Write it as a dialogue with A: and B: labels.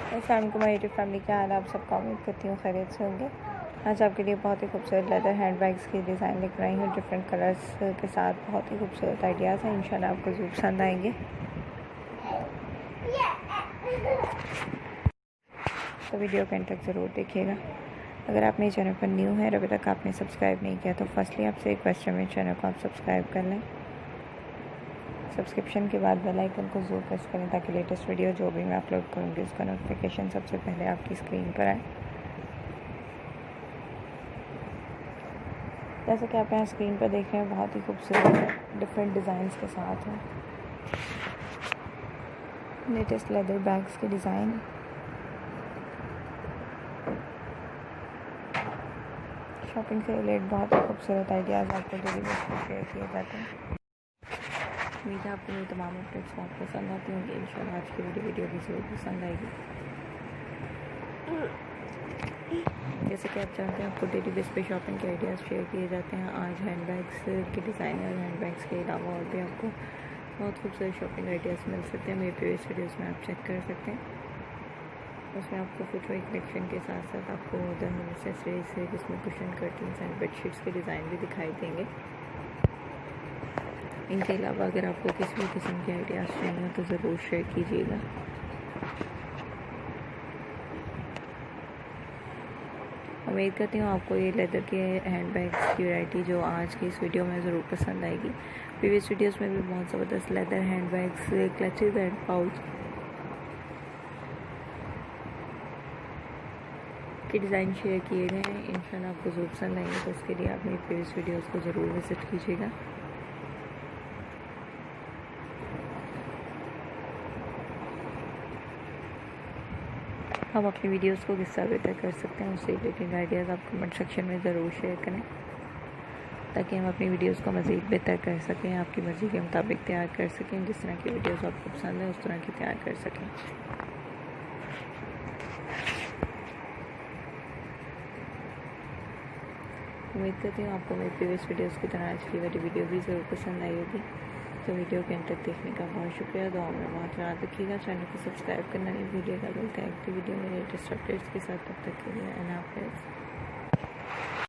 A: अस्सलाम को मेरी यूट्यूब फैमिली, क्या हाल है? आप सबका उम्मीद करती हूँ खैरियत से होंगे। आज आपके लिए बहुत ही खूबसूरत लेदर हैंड बैग्स की डिज़ाइन लेकर आई हूँ डिफरेंट कलर्स के साथ। बहुत ही खूबसूरत आइडियाज़ हैं, इंशाल्लाह आपको ज़रूर पसंद आएंगे। तो वीडियो को एंड तक ज़रूर देखिएगा। अगर आप मेरे चैनल पर न्यू हैं और अभी तक आपने सब्सक्राइब नहीं किया तो फर्स्टली आपसे एक क्वेश्चन, मेरे चैनल को आप सब्सक्राइब कर लें। सब्सक्रिप्शन के बाद बेल आइकन को ज़रूर प्रेस करें ताकि लेटेस्ट वीडियो जो भी मैं अपलोड करूँगी उसका नोटिफिकेशन सबसे पहले आपकी स्क्रीन पर आए। जैसे कि आप यहाँ स्क्रीन पर देख रहे हैं, बहुत ही खूबसूरत डिफरेंट डिज़ाइंस के साथ हैं लेटेस्ट लेदर बैग्स के डिज़ाइन। शॉपिंग से रिलेटेड बहुत ही खूबसूरत आइडियाज़ आपको डेली बेस पर शेयर किए जाते हैं। उम्मीद है आपको मेरी तमाम अपडेट्स बहुत पसंद आती होंगी। इंशाल्लाह आज की वीडियो भी ज़रूर पसंद आएगी। जैसे कि आप जानते हैं, आपको डेली बेस पे शॉपिंग के आइडियाज़ शेयर किए जाते हैं। आज हैंड बैग्स के डिज़ाइन और हैंड बैग्स के अलावा और भी आपको बहुत खूबसूरत शॉपिंग आइडियाज़ मिल सकते हैं। मेरे प्रीवियस वीडियोज़ में आप चेक कर सकते हैं। उसमें आपको फुटवेयर कलेक्शन के साथ साथ आपको उधर एक्सेसरीज है जिसमें कुशन, कर्टन्स एंड बेडशीट्स के डिज़ाइन भी दिखाई देंगे। इनके अलावा अगर आपको किसी भी किस्म के आइडियाज़ चाहिए तो ज़रूर शेयर कीजिएगा। उम्मीद करती हूँ आपको ये लेदर के हैंड बैग्स की वैरायटी जो आज की इस वीडियो में ज़रूर पसंद आएगी। प्रीवियस वीडियोस में भी बहुत ज़बरदस्त leather hand bags, clutches and pouch के डिज़ाइन शेयर किए गए हैं। इंशाल्लाह आपको ज़रूर पसंद आएंगे, तो इसके लिए आप मेरी प्रीवियस वीडियोस को ज़रूर विज़िट कीजिएगा। हम अपनी वीडियोस को किस तरह बेहतर कर सकते हैं उससे रिलेटेड आइडियाज़ आप कमेंट सेक्शन में ज़रूर शेयर करें ताकि हम अपनी वीडियोस को मज़ीद बेहतर कर सकें, आपकी मर्ज़ी के मुताबिक तैयार कर सकें। जिस तरह की वीडियोस आपको पसंद है उस तरह की तैयार कर सकें। उम्मीद करती हूँ आपको मेरी प्रीवियस वीडियोस की तरह आज की वाली वीडियो भी ज़रूर पसंद आई होगी। तो वीडियो के अंत तक देखने का बहुत शुक्रिया। दुआ में बहुत याद रखिएगा। चैनल को सब्सक्राइब करना नहीं भूलिएगा। मिलते हैं अगली वीडियो में लेटेस्ट अपडेट्स के साथ। तब तक के लिए अल्लाह हाफ़िज़।